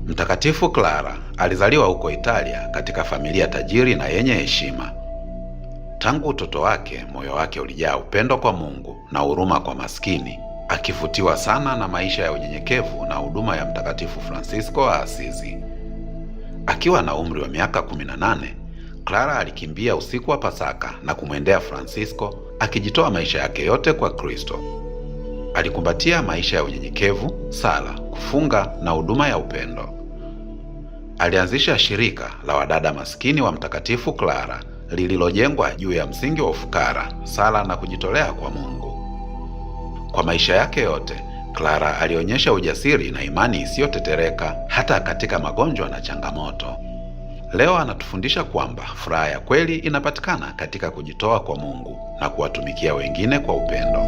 Mtakatifu Clara alizaliwa huko Italia katika familia tajiri na yenye heshima. Tangu utoto wake, moyo wake ulijaa upendo kwa Mungu na huruma kwa maskini, akivutiwa sana na maisha ya unyenyekevu na huduma ya Mtakatifu Fransisko wa Asizi. Akiwa na umri wa miaka 18, Clara alikimbia usiku wa Pasaka na kumwendea Fransisko, akijitoa maisha yake yote kwa Kristo. Alikumbatia maisha ya unyenyekevu, sala, kufunga na huduma ya upendo. Alianzisha shirika la wadada maskini wa Mtakatifu Clara lililojengwa juu ya msingi wa ufukara, sala na kujitolea kwa Mungu. Kwa maisha yake yote, Clara alionyesha ujasiri na imani isiyotetereka hata katika magonjwa na changamoto. Leo anatufundisha kwamba furaha ya kweli inapatikana katika kujitoa kwa Mungu na kuwatumikia wengine kwa upendo.